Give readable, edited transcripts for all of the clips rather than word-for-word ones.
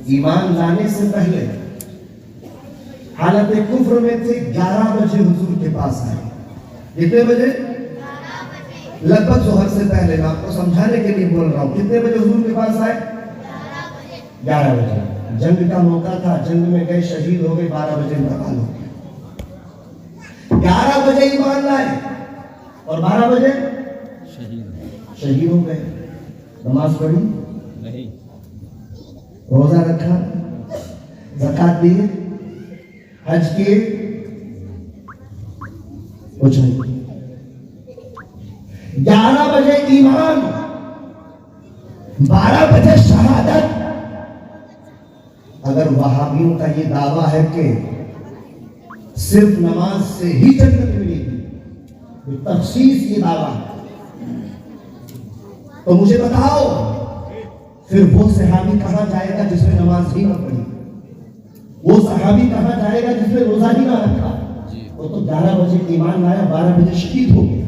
ایمان لانے سے پہلے حالت کفر میں تھے، 11 بجے حضور کے پاس آئے. کتنے بجے؟ لگ بھگ ظہر سے پہلے. میں آپ کو سمجھانے کے لیے بول رہا ہوں. کتنے بجے حضور کے پاس آئے؟ 11 بجے. جنگ کا موقع تھا، جنگ میں گئے، شہید ہو گئے، 12 بجے انتقال ہو گیا. 11 بجے ایمان لائے اور 12 بجے شہید ہو گئے. نماز پڑھی نہیں، روزہ رکھا، زکات دی، حج کیے، کچھ نہیں. 11 بجے ایمان، 12 بجے شہادت. اگر وہابیوں کا یہ دعویٰ ہے کہ صرف نماز سے ہی جنت ملے گی، تخصیص یہ دعویٰ ہے، تو مجھے بتاؤ پھر وہ صحابی کہاں جائے گا جس نے نماز ہی نہ پڑھی؟ وہ صحابی کہاں جائے گا جس نے روزہ ہی نہ رکھا؟ وہ تو 11 بجے ایمان لایا، 12 بجے شہید ہو گیا.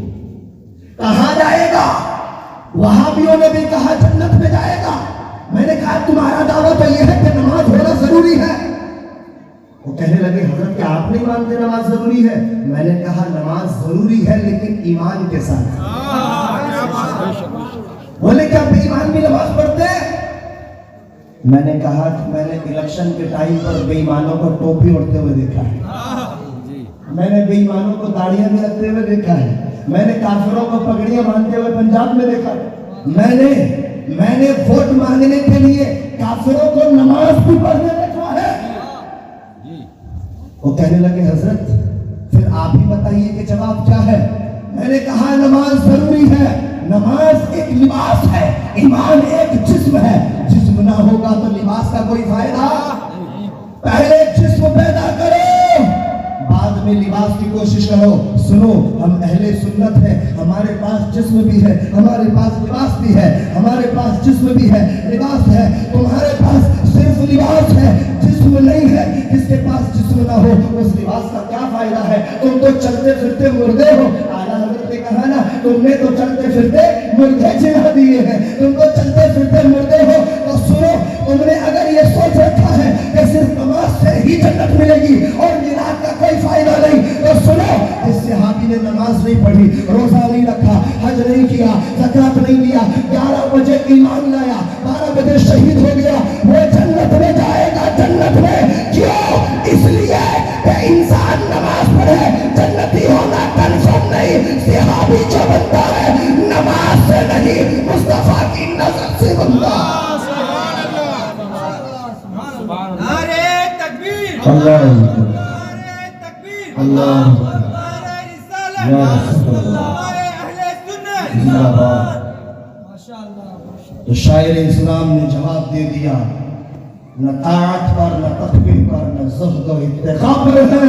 کہاں جائے گا؟ وہابیوں نے بھی کہا جنت میں جائے گا. میں نے کہا تمہارا دعویٰ تو یہ ہے کہ نماز ہونا ضروری ہے. وہ کہنے لگے حضرت کیا آپ نہیں مانتے نماز ضروری ہے؟ میں نے کہا نماز ضروری ہے لیکن ایمان کے ساتھ. بولے کیا بے ایمان بھی نماز پڑھتے ہیں؟ میں نے کہا کہ میں نے الیکشن کے ٹائم پر بے ایمانوں کو ٹوپی اڑتے ہوئے دیکھا ہے، میں نے بے ایمانوں کو داڑیاں بھی رکھتے ہوئے دیکھا ہے، میں نے کافروں کو پگڑیاں باندھتے ہوئے پنجاب میں دیکھا ہے، میں نے ووٹ مانگنے کے لیے کافروں کو نماز بھی پڑھنے دیکھا ہے. وہ کہنے لگے حضرت پھر آپ ہی بتائیے کہ جواب کیا ہے؟ میں نے کہا نماز ضروری ہے، نماز ایک لباس ہے، ایمان ایک جسم ہے. جسم نہ ہوگا تو لباس کا کوئی فائدہ. پہلے جسم پیدا کرو، بعد میں لباس کی کوشش کرو. سنو ہم اہل سنت ہیں، ہمارے پاس جسم بھی ہے، ہمارے پاس لباس بھی ہے، ہمارے پاس جسم بھی ہے، لباس ہے. تمہارے پاس صرف لباس ہے، جسم نہیں ہے. جس کے پاس جسم نہ ہو اس لباس کا کیا فائدہ ہے؟ تم تو چلتے پھرتے مردے ہو. اعلیٰ حضرت نے کہا نا تم نے تو چلتے پھرتے مردے جلا دیے ہیں، تم تو چلتے پھرتے مردے ہو. تو سنو تم نے اگر یہ سوچ رکھا ہے کہ صرف نماز سے ہی جنت ملے گی اور میراث کا کوئی فائدہ نہیں، تو سنو اس صحابی نے نماز نہیں پڑھی، روزہ نہیں رکھا، حج نہیں کیا، زکات نہیں دیا، 11 بجے ایمان لایا، 12 بجے شہید ہو گیا. وہ جنت میں جائے گا. جنت میں کیوں؟ اس لیے کہ انسان نماز پڑھے. جنتی ہونا کنفرم نہیں. صحابی جو بنتا ہے نماز سے نہیں، مصطفیٰ کی نظر سے بنتا. اللہ اللہ تو شاعر اسلام نے جواب دے دیا، نہ طاعت پر، نہ تقوی پر، نہ زہد و اتقاء پر ہے.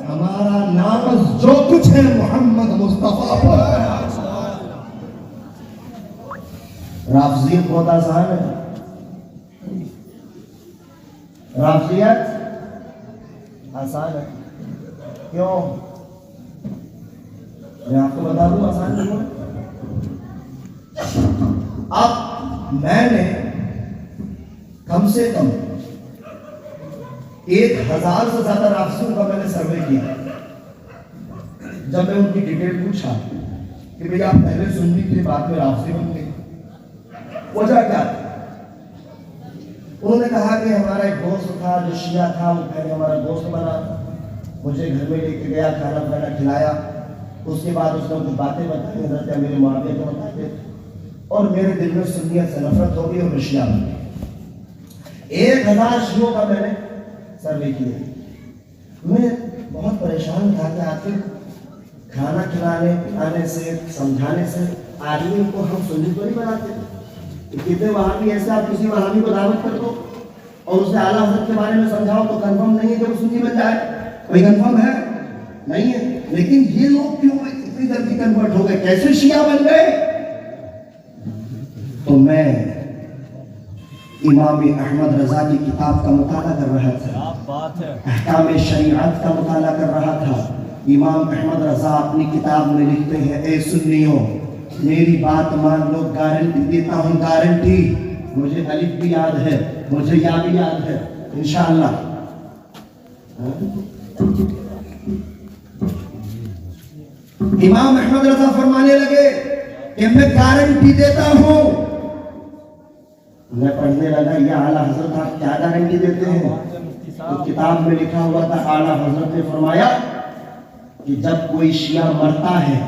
ہمارا نامز جو کچھ ہے محمد مصطفیٰ پر ہے. رافضیت بہت آسان ہے. رافضیت آسان ہے. کیوں؟ میں آپ کو بتا دوں آسان نہیں ہے. اب میں نے کم سے کم 1000 سے زیادہ رافضیوں کا میں نے سروے کیا. جب میں ان کی ڈیٹیل پوچھا کہ بھئی آپ پہلے سنی تھے بعد میں رافضی بن گئے، وجہ کیا تھی؟ انہوں نے کہا کہ ہمارا ایک دوست تھا جو شیعہ تھا، وہ پہلے ہمارا دوست بنا، مجھے گھر میں لے کے گیا، کھانا پکانا کھلایا. اس کے بعد اس نے کچھ باتیں بتائی حضرت میرے معاویہ کے متعلق، اور میرے دل میں سنیت سے نفرت ہو گئی اور میں شیعہ بن گیا. 1000 شیعوں کا میں نے سروے کیا. میں بہت پریشان تھا کہ آخر کھانا کھلانے پلانے سے سمجھانے سے آدمی کو ہم سنی تو نہیں بناتے. کتنے وہابی ایسے آپ کسی وہابی کو دعوت کر دو اور اسے اعلیٰ حضرت کے بارے میں سمجھاؤ تو کنفرم نہیں ہے کہ وہ سنی بن جائے. کوئی کنفرم ہے؟ نہیں ہے. لیکن یہ لوگ کیوں اتنی جلدی کنورٹ ہو گئے، کیسے شیعہ بن گئے؟ تو میں امام احمد رضا کی کتاب کا مطالعہ کر رہا تھا، احکام شریعت کا مطالعہ کر رہا تھا. امام احمد رضا اپنی کتاب میں لکھتے ہیں، اے سنیوں میری بات مان لو، گارنٹی دیتا ہوں، گارنٹی. مجھے الف بھی یاد ہے، مجھے یاد ہے انشاءاللہ. امام احمد رضا فرمانے لگے کہ میں گارنٹی دیتا ہوں. میں پڑھنے لگا یا اعلیٰ حضرت آپ کیا گارنٹی دیتے ہیں؟ تو کتاب میں لکھا ہوا تھا اعلیٰ حضرت نے فرمایا کہ جب کوئی شیعہ مرتا ہے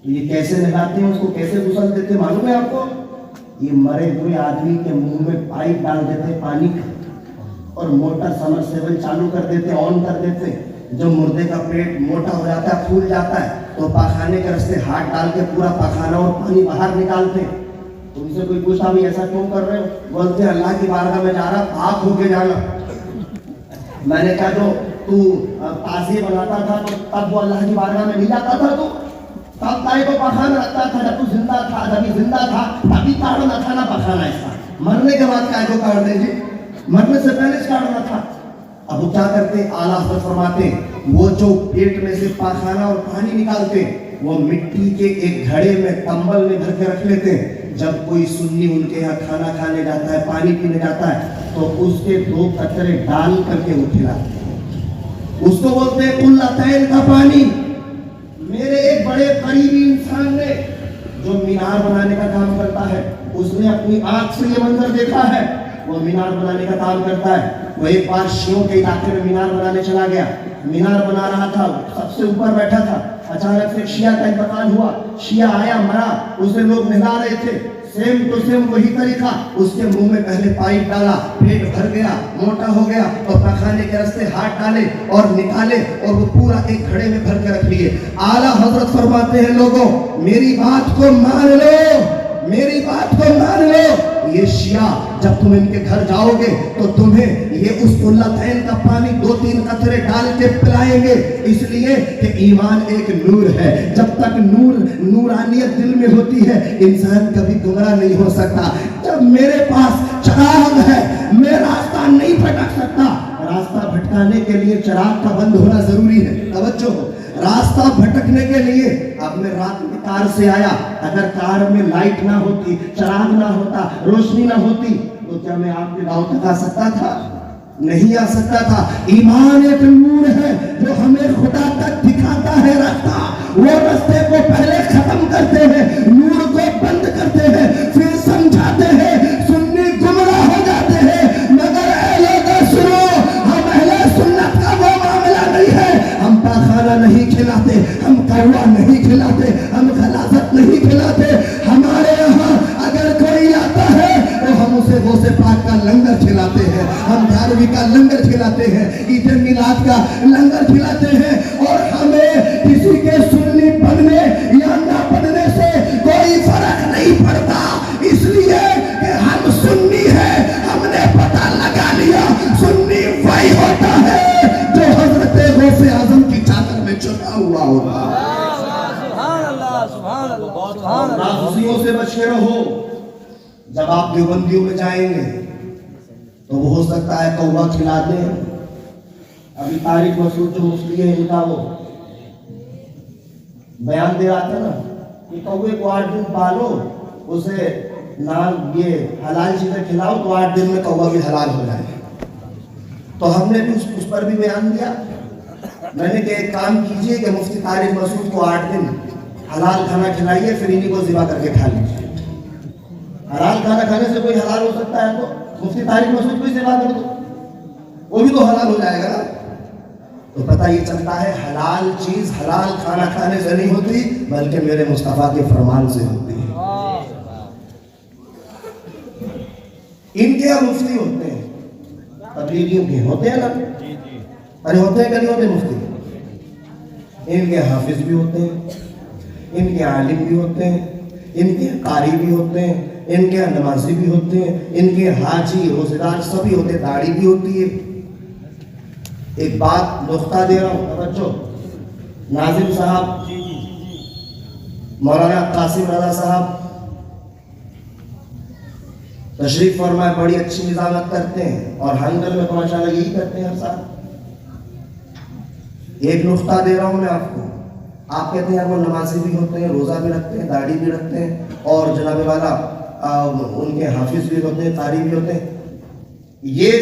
تو یہ کیسے نہلاتے ہیں، اس کو کیسے غسل دیتے ہیں معلوم ہے آپ کو؟ یہ مرے ہوئے آدمی کے منہ میں پائپ ڈال دیتے پانی کا اور موٹر سمرسیبل چالو کر دیتے، آن کر دیتے. جو مردے کا پیٹ موٹا ہو جاتا ہے، پھول جاتا ہے، تو پاخانے کے راستے ہاتھ ڈال کے پورا پاخانہ اور پانی باہر نکالتے. تو ان سے کوئی پوچھا بھی ایسا کیوں کر رہے ہو؟ بولتے اللہ کی بارگاہ میں جا رہا، پاک ہو کے جانا. میں نے کہا جو تو تازیہ بناتا تھا تو تب وہ اللہ کی بارگاہ میں نہیں جاتا تھا؟ تو تب تائے کو پاخانہ رکھتا تھا جب تو زندہ تھا، جبھی زندہ تھا تبھی کاڑنا تھا نا پاخانہ ایسا. مرنے کے بعد کائے کو کاڑ دیں جی؟ مرنے سے پہلے کاڑنا تھا. اب وہ کیا کرتے؟ اعلیٰ حضرت فرماتے وہ جو پیٹ میں سے پاخانہ اور پانی نکالتے وہ مٹی کے ایک گھڑے میں کمبل میں بھر کے رکھ لیتے. جب کوئی سنی ان کے یہاں کھانا کھانے جاتا ہے، پانی پینے جاتا ہے تو اس کے 2 قطرے ڈال کر کے وہ کھلاتے. اس کو بولتے ہیں قلتین کا پانی. میرے ایک بڑے قریبی انسان نے جو مینار بنانے کا کام کرتا ہے، اس نے اپنی آنکھ سے یہ منظر دیکھا ہے. وہ مینار بنانے کا کام کرتا ہے. وہ ایک بار شیعوں کے علاقے میں مینار بنانے چلا گیا. مینار بنا رہا تھا، سب سے اوپر بیٹھا تھا. اچانک سے شیعہ کا انتقال ہوا. شیعہ آیا، مرا، اسے لوگ نہلا رہے تھے. سیم ٹو سیم وہی طریقہ. اس کے منہ میں پہلے پائپ ڈالا، پیٹ بھر گیا، موٹا ہو گیا اور پاخانے کے راستے ہاتھ ڈالے اور نکالے اور وہ پورا ایک گھڑے میں بھر کے رکھ لیے. اعلیٰ حضرت فرماتے ہیں لوگوں میری بات کو مان لو، میری بات کو مان لو. یہ شیعہ جب تم ان کے گھر جاؤ گے تو تمہیں یہ اس قلتین کا پانی 2-3 قطرے ڈال کے پلائیں گے، اس لیے کہ ایمان ایک نور ہے. جب تک نورانیت دل میں ہوتی ہے انسان کبھی گمراہ نہیں ہو سکتا. جب میرے پاس چراغ ہے میں راستہ نہیں بھٹک سکتا. راستہ بھٹکانے کے لیے چراغ کا بند ہونا ضروری ہے. توجہ ہو، راستہ بھٹکنے کے لیے اب میں رات میں کار سے آیا، اگر کار میں لائٹ نہ ہوتی، چراغ نہ ہوتا، روشنی نہ ہوتی تو کیا میں آپ کے گاؤں تک آ سکتا تھا؟ نہیں آ سکتا تھا. ایمان ایک نور ہے جو ہمیں خدا تک دکھاتا ہے راستہ. وہ راستے کو پہلے ختم کرتے ہیں، نور کو بند کرتے ہیں، پھر سمجھاتے ہیں. سنی گمراہ ہو جاتے ہیں. مگر اے لوگوں سنو، ہم اہل سنت کا وہ معاملہ نہیں ہے. ہم پاخانہ نہیں کھلاتے، ہم کڑوا نہیں کھلاتے، ہم غلاظت نہیں کھلاتے. ہمارے یہاں اگر کوئی آتا ہے تو ہم اسے غوث پاک کا لنگر کھلاتے ہیں، ہم 11ویں کا لنگر کھلاتے ہیں، عید میلاد کا لنگر کھلاتے ہیں. اور ہمیں کسی کے سنی پڑھنے یا نہ پڑھنے سے کوئی فرق نہیں پڑتا، اس لیے کہ ہم سنی ہیں. ہم نے پتہ لگا لیا سنی وہی ہوتا ہے جو حضرت غوث اعظم کی چادر میں چھپا ہوا ہوتا ہے. نافذیوں سے بچ کے رہو. جب آپ دیوبندیوں میں جائیں گے تو وہ ہو سکتا ہے کوا کھلا دیں. ابھی طارق مسعود جو مفتی ہے ان کا وہ بیان دے رہا تھا نا کہ کوے کو 8 دن پالو، اسے نام یہ حلال چیزیں کھلاؤ تو 8 دن میں کوا بھی حلال ہو جائے. تو ہم نے بھی اس پر بھی بیان دیا. میں نے کہ ایک کام کیجئے کہ مفتی طارق مسعود کو 8 دن حلال کھانا کھلائیے، پھر انہی کو ذبح کر کے کھا لیجیے. حلال کھانا کھانے سے کوئی حلال ہو سکتا ہے تو مفتی طارق مسعود کو ہی ذبح کر دو، وہ بھی تو حلال ہو جائے گا نا. تو پتہ یہ چلتا ہے حلال چیز حلال کھانا کھانے سے نہیں ہوتی بلکہ میرے مصطفیٰ کے فرمان سے ہوتی ہے. ان کے یہاں مفتی ہوتے ہیں، تبلیغیوں کے ہوتے ہیں نا، ارے ہوتے ہیں کہ نہیں ہوتے مفتی؟ ان کے حافظ بھی ہوتے ہیں، ان کے عالم بھی ہوتے ہیں، ان کے قاری بھی ہوتے ہیں، ان کے نمازی بھی ہوتے ہیں، ان کے حاجی روزگار سبھی ہوتے ہیں، داڑھی بھی ہوتی ہے. ایک بات نقطہ دے رہا ہوں، توجہ. ناظم صاحب مولانا قاسم رضا صاحب تشریف فرمائے، بڑی اچھی نظامت کرتے ہیں اور ہنگل میں ماشاءاللہ یہی کرتے ہیں ہر سال. ایک نقطہ دے رہا ہوں میں آپ کو. آپ کہتے ہیں وہ نمازی بھی ہوتے ہیں، روزہ بھی رکھتے ہیں، داڑھی بھی رکھتے ہیں اور جناب والا ان کے حافظ بھی ہوتے ہیں، قاری بھی ہوتے ہیں. یہ